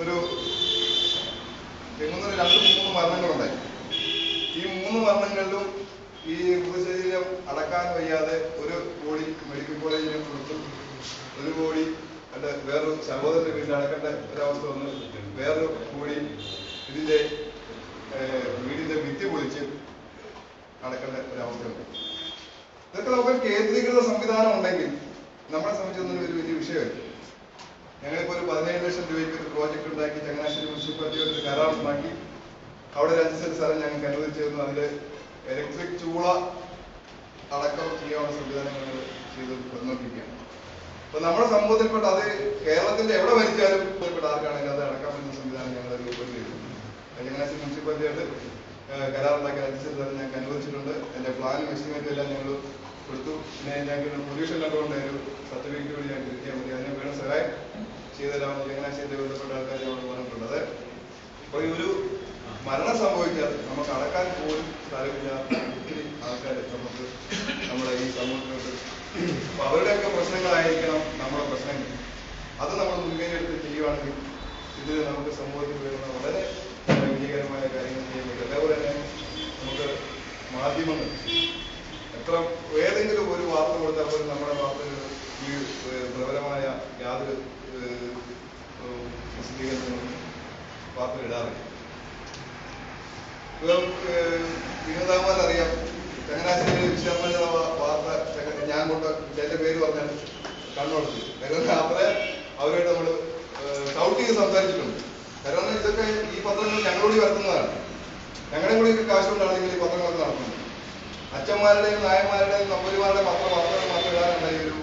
ഒരു തെങ്ങുന്നൊരു 2-3 മരണങ്ങളുണ്ടായി. ഈ 3 മരണങ്ങളിലും ഈ മൃതശരീരം അടക്കാൻ വയ്യാതെ ഒരു ബോഡി മെഡിക്കൽ കോളേജിനെ കൊടുത്തു, ഒരു ബോഡി വേറൊരു സഹോദരന്റെ വീട്ടിൽ അടക്കേണ്ട ഒരവസ്ഥ വന്നു, വേറൊരു ബോഡി ഇതിന്റെ വീടിന്റെ ഭിത്തി പൊളിച്ച് അടക്കേണ്ട ഒരവസ്ഥയുണ്ട്. ഇതൊക്കെ നമുക്ക് കേന്ദ്രീകൃത സംവിധാനം ഉണ്ടെങ്കിൽ നമ്മളെ സംബന്ധിച്ചൊന്നും ഒരു വലിയ വിഷയമല്ല. ഞങ്ങളിപ്പോൾ ഒരു 17 ലക്ഷം രൂപയ്ക്ക് ഒരു പ്രോജക്റ്റ് ഉണ്ടാക്കി ചങ്ങനാശ്ശേരി മുനിസിപ്പാലിറ്റിയോട് ഒരു കരാർ ഉണ്ടാക്കി അവിടെ ഒരു 5 സെന്റ് സ്ഥലം ഞങ്ങൾക്ക് അനുവദിച്ചു തന്നു. അതിൽ ഇലക്ട്രിക് ചൂള അടക്കം ചെയ്യാനുള്ള സംവിധാനങ്ങൾ ചെയ്ത് വന്നുകൊണ്ടിരിക്കുകയാണ്. അപ്പൊ നമ്മുടെ സമൂഹത്തിൽപ്പെട്ട അത് കേരളത്തിന്റെ എവിടെ ഭരിച്ചാലും ആർക്കാണെങ്കിലും അത് അടക്കാൻ പറ്റുന്ന സംവിധാനം ഞങ്ങൾ രൂപം ചെയ്തു. ചങ്ങനാശ്ശേരി മുനിസിപ്പാലിറ്റിയായിട്ട് കരാറുണ്ടാക്കി 5 സെന്റ് സ്ഥലം ഞങ്ങൾക്ക് അനുവദിച്ചിട്ടുണ്ട്. അതിന്റെ പ്ലാനും എസ്റ്റിമേറ്റും എല്ലാം ഞങ്ങൾ കൊടുത്തു. പിന്നെ ഞങ്ങൾക്ക് പൊല്യൂഷൻ കണ്ടുകൊണ്ട് ഒരു സർട്ടിഫിക്കറ്റ് കൂടി ഞങ്ങൾക്ക് കിട്ടിയാൽ മതി. അതിനെ വേണം സഹായം ചെയ്തുതരാമെന്ന് ചങ്ങനാശ്ശേരി ബന്ധപ്പെട്ട ആൾക്കാർ ഞങ്ങൾ പറഞ്ഞിട്ടുണ്ട്. അത് ഇപ്പോൾ ഈ ഒരു മരണം സംഭവിച്ചാൽ നമുക്ക് അടക്കാൻ പോലും സ്ഥലമില്ലാത്ത ഒത്തിരി ആൾക്കാർ നമുക്ക് നമ്മുടെ ഈ സമൂഹത്തിലോട്ട്, അപ്പൊ അവരുടെയൊക്കെ പ്രശ്നങ്ങളായിരിക്കണം നമ്മുടെ പ്രശ്നങ്ങൾ. അത് നമ്മൾ മുൻകൈ എടുത്ത് ചെയ്യുവാണെങ്കിൽ ഇതിൽ നമുക്ക് സമൂഹത്തിൽ വരുന്ന വളരെ വിജയകരമായ കാര്യങ്ങൾ ചെയ്യാൻ പറ്റും. അതേപോലെ തന്നെ നമുക്ക് മാധ്യമങ്ങൾ എത്ര ഏതെങ്കിലും ഒരു വാർത്ത കൊടുത്താൽ പോലും നമ്മുടെ വാർത്തകൾ ഈ പ്രബലമായ യാതൊരു പ്രസിദ്ധീകരണങ്ങളും വാർത്തകൾ ഇടാറില്ല. ഇപ്പം വിനോദാമാൻ അറിയാം, ചങ്ങനാശ്ശേരി വിശ്വമല വാർത്ത ഞാൻ കൊണ്ട് എന്റെ പേര് പറഞ്ഞാൽ കണ്ണോടുത്തു. കാരണം അത്ര അവരോട് നമ്മൾ ഷൗട്ട് ചെയ്ത് സംസാരിച്ചിട്ടുണ്ട്. കാരണം ഇതൊക്കെ ഈ പത്രങ്ങൾ ഞങ്ങളോട് വരുത്തുന്നതാണ്. ഞങ്ങളുടെ കൂടി കാശ് കൊണ്ടാണെങ്കിൽ ഈ പത്രങ്ങളൊക്കെ നടത്തുന്നത്. അച്ഛന്മാരുടെയും നായന്മാരുടെയും നമ്പൂരിമാരുടെയും വാർത്തകൾ മാത്രം ഇടാനുണ്ടായി ഒരു